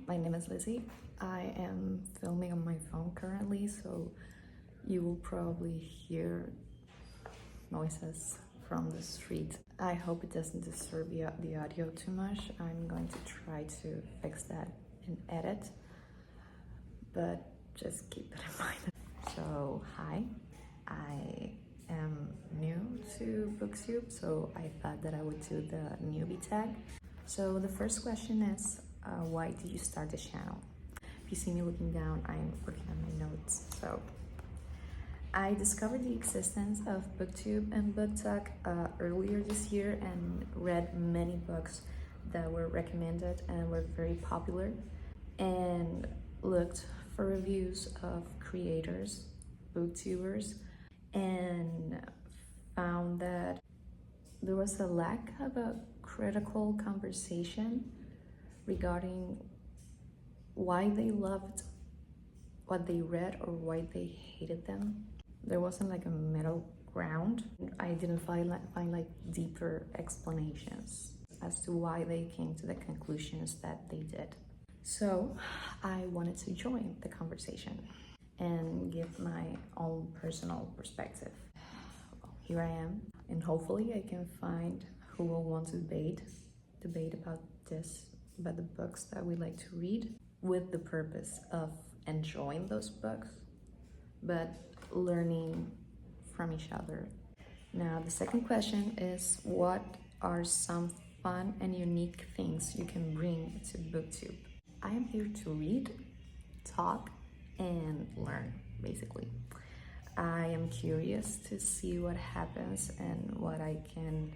my name is Lizzy. I am filming on my phone currently, so you will probably hear noises from the street. I hope it doesn't disturb the audio too much. I'm going to try to fix that in edit, but just keep it in mind. So, hi, I am new to booktube, so I thought that I would do the newbie tag. So the first question is, why did you start this channel? If you see me looking down, I'm looking at my notes. So I discovered the existence of booktube and book tag earlier this year and read many books that were recommended and were very popular, and looked for reviews of creators, booktubers, and found that there was a lack of a critical conversation regarding why they loved what they read or why they hated them. There wasn't like a middle ground. I didn't find deeper explanations as to why they came to the conclusions that they did. So I wanted to join the conversation and give my own personal perspective. Here I am, and hopefully I can find who will want to debate about the books that we like to read, with the purpose of enjoying those books, but learning from each other. Now, the second question is, what are some fun and unique things you can bring to booktube? I am here to read, talk, and learn, basically. I am curious to see what happens and what I can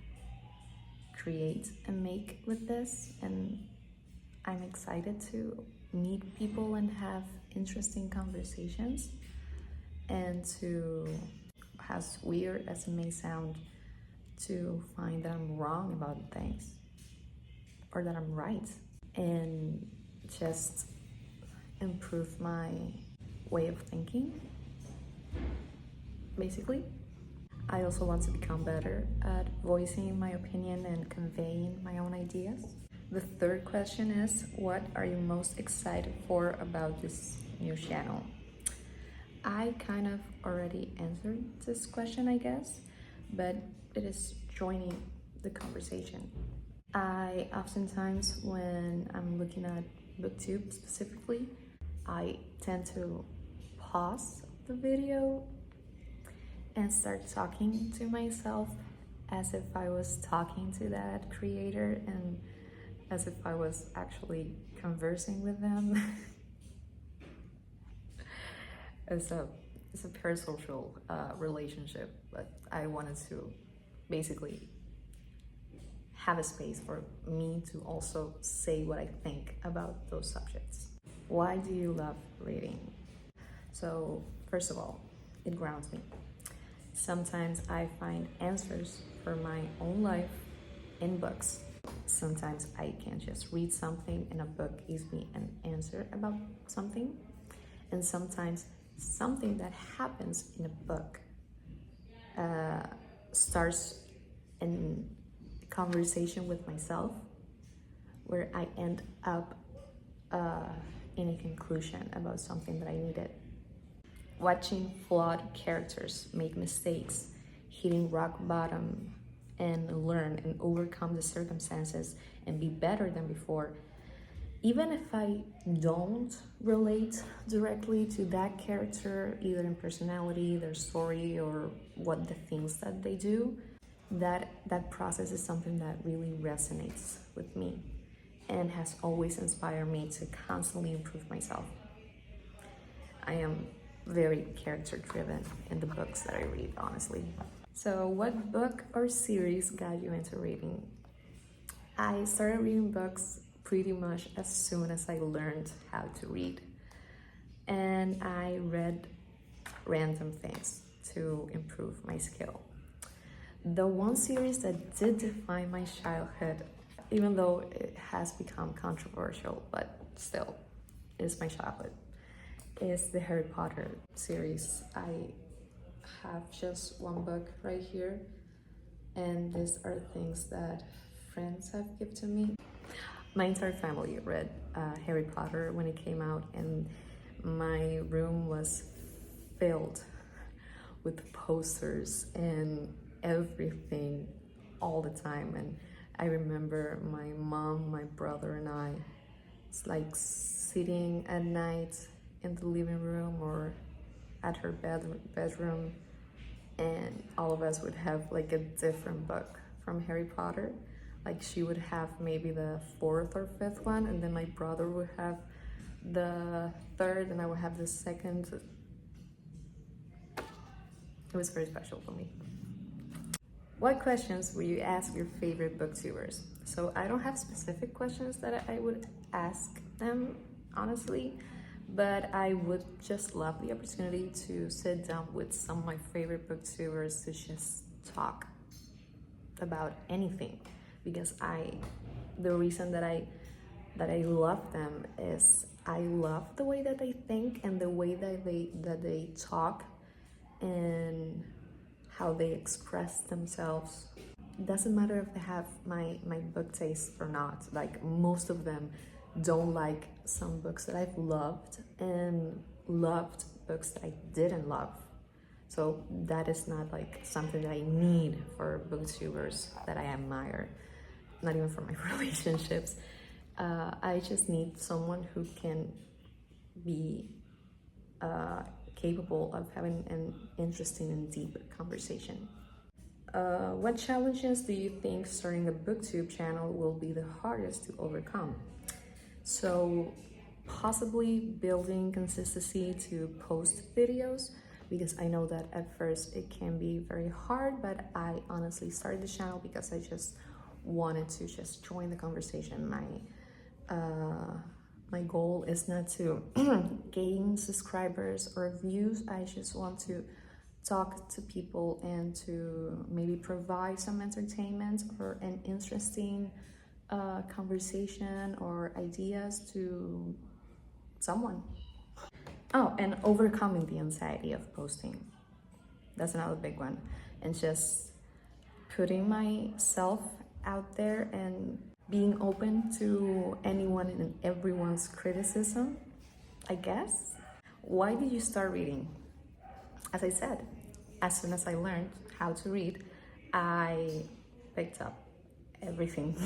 create and make with this, and I'm excited to meet people and have interesting conversations, and to, as weird as it may sound, to find that I'm wrong about things or that I'm right, and just improve my way of thinking, basically. I also want to become better at voicing my opinion and conveying my own ideas. The third question is, what are you most excited for about this new channel? I kind of already answered this question, I guess, but it is joining the conversation. I oftentimes, when I'm looking at booktube specifically, I tend to pause the video and start talking to myself as if I was talking to that creator and as if I was actually conversing with them. It's a parasocial relationship, but I wanted to basically have a space for me to also say what I think about those subjects. Why do you love reading? So, first of all, it grounds me. Sometimes I find answers for my own life in books. Sometimes I can just read something and a book gives me an answer about something. And sometimes something that happens in a book starts in conversation with myself, where I end up in a conclusion about something that I needed. Watching flawed characters make mistakes, hitting rock bottom, and learn and overcome the circumstances and be better than before. Even if I don't relate directly to that character, either in personality, their story, or what the things that they do, that process is something that really resonates with me and has always inspired me to constantly improve myself. I am very character driven in the books that I read, honestly. So what book or series got you into reading? I started reading books pretty much as soon as I learned how to read, and I read random things to improve my skill. The one series that did define my childhood, even though it has become controversial, but still is my childhood, is the Harry Potter series. I have just one book right here, and these are things that friends have given to me. My entire family read Harry Potter when it came out, and my room was filled with posters and everything all the time. And I remember my mom, my brother, and I, it's like sitting at night in the living room or at her bedroom, and all of us would have like a different book from Harry Potter. Like she would have maybe the fourth or fifth one, and then my brother would have the third, and I would have the second. It was very special for me. What questions would you ask your favorite booktubers? So I don't have specific questions that I would ask them, honestly, but I would just love the opportunity to sit down with some of my favorite booktubers to just talk about anything, because the reason that I love them is I love the way that they think and the way that they talk and how they express themselves. It doesn't matter if they have my book taste or not. Like most of them don't like some books that I've loved, and loved books that I didn't love. So that is not like something that I need for booktubers that I admire, not even for my relationships. I just need someone who can be capable of having an interesting and deep conversation. What challenges do you think starting a booktube channel will be the hardest to overcome? So possibly building consistency to post videos, because I know that at first it can be very hard, but I honestly started the channel because I just wanted to just join the conversation. My goal is not to gain subscribers or views. I just want to talk to people and to maybe provide some entertainment or an interesting conversation or ideas to someone. Oh, and overcoming the anxiety of posting. That's another big one. And just putting myself out there and being open to anyone and everyone's criticism, I guess. Why did you start reading? As I said, as soon as I learned how to read, I picked up everything.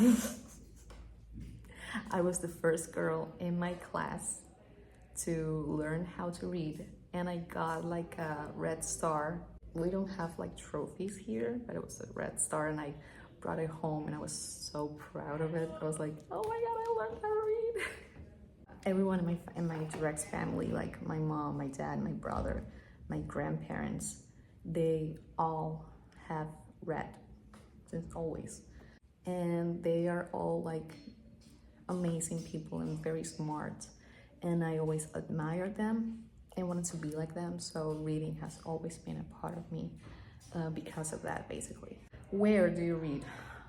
I was the first girl in my class to learn how to read, and I got like a red star. We don't have like trophies here, but it was a red star, and I brought it home and I was so proud of it. I was like, oh my god, I learned how to read. Everyone in my direct family, like my mom, my dad, my brother, my grandparents, they all have read since always. And they are all like amazing people and very smart. And I always admired them and wanted to be like them. So reading has always been a part of me because of that, basically. Where do you read?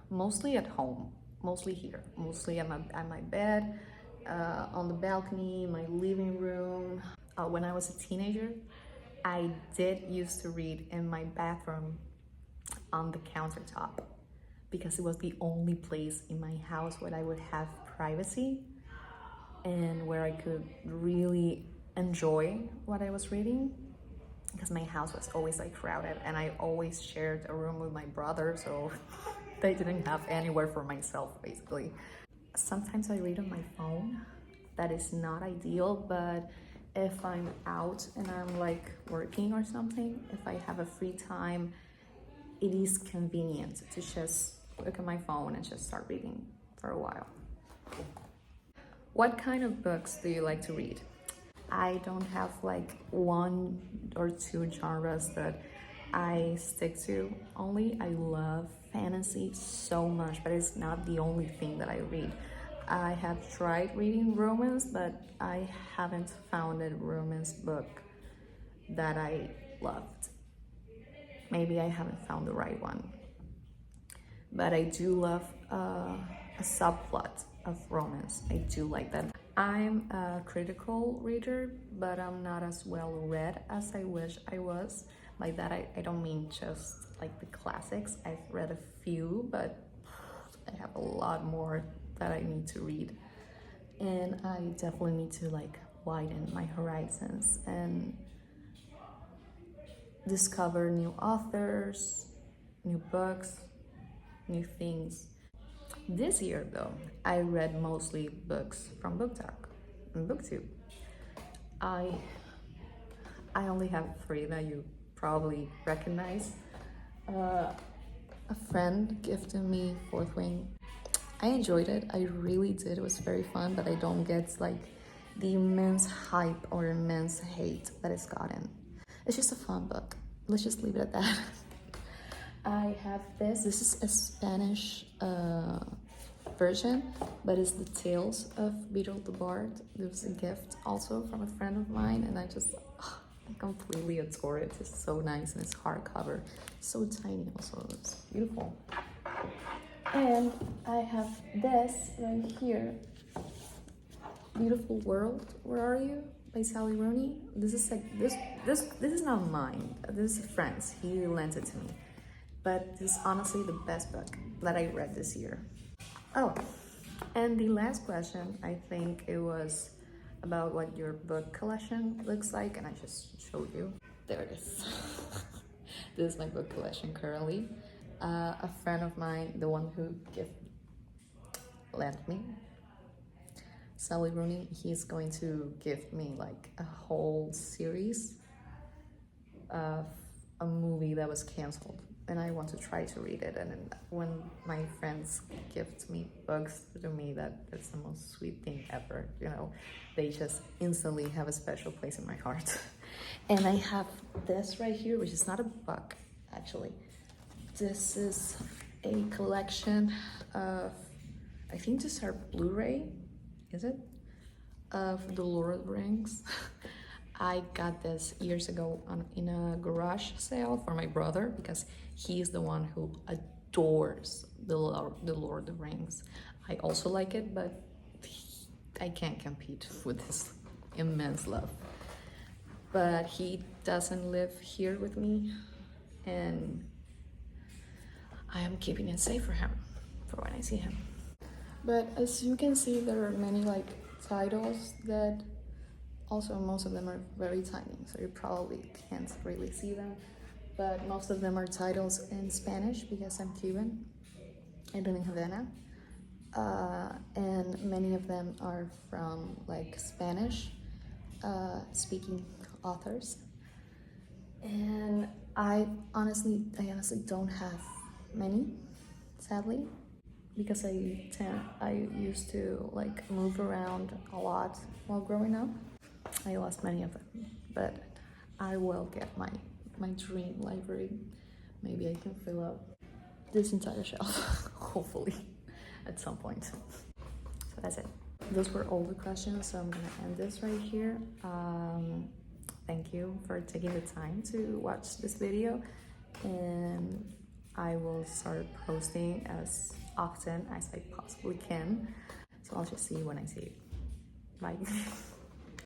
Mostly at home, mostly here, mostly at my bed, on the balcony, my living room. When I was a teenager, I did used to read in my bathroom on the countertop, because it was the only place in my house where I would have privacy and where I could really enjoy what I was reading, because my house was always like crowded and I always shared a room with my brother, so I didn't have anywhere for myself, basically. Sometimes I read on my phone. That is not ideal, but if I'm out and I'm like working or something, if I have a free time, it is convenient to just look at my phone and just start reading for a while. What kind of books do you like to read? I don't have like one or two genres that I stick to only. I love fantasy so much, but it's not the only thing that I read. I have tried reading romance, but I haven't found a romance book that I loved. Maybe I haven't found the right one. But I do love a subplot of romance. I do like that. I'm a critical reader, but I'm not as well read as I wish I was. By that, I don't mean just like the classics. I've read a few, but I have a lot more that I need to read. And I definitely need to like widen my horizons and discover new authors, new books, new things. This year though, I read mostly books from BookTube and booktube. I only have 3 that you probably recognize. A friend gifted me Fourth Wing. I enjoyed it, I really did, it was very fun, but I don't get like the immense hype or immense hate that it's gotten. It's just a fun book, let's just leave it at that. I have this is a Spanish version, but it's the Tales of Beetle the Bard. There was a gift also from a friend of mine, and I completely adore it. It's so nice, and it's hardcover, so tiny also, it's beautiful. And I have this right here, Beautiful World, Where Are You? By Sally Rooney. This is like this is not mine, this is a friend's, he lent it to me. But this is honestly the best book that I read this year. Oh, and the last question, I think it was about what your book collection looks like, and I just showed you. There it is. This is my book collection currently. A friend of mine, the one who lent me, Sally Rooney, he's going to give me like a whole series of a movie that was canceled, and I want to try to read it. And when my friends gift me books, to me that's the most sweet thing ever, you know, they just instantly have a special place in my heart. And I have this right here, which is not a book actually. This is a collection of, I think these are Blu-ray, is it? Of the Lord of the Rings. I got this years ago in a garage sale for my brother, because he's the one who adores the Lord of the Rings. I also like it, but I can't compete with his immense love. But he doesn't live here with me, and I am keeping it safe for him, for when I see him. But as you can see, there are many like titles that also most of them are very tiny, so you probably can't really see them. But most of them are titles in Spanish, because I'm Cuban. I live in Havana. And many of them are from like Spanish speaking authors. And I honestly don't have many, sadly, because I used to like move around a lot while growing up. I lost many of them, but I will get my dream library. Maybe I can fill up this entire shelf, hopefully, at some point. So that's it. Those were all the questions, so I'm gonna end this right here. Thank you for taking the time to watch this video, and I will start posting as often as I possibly can. So I'll just see you when I see you. Bye.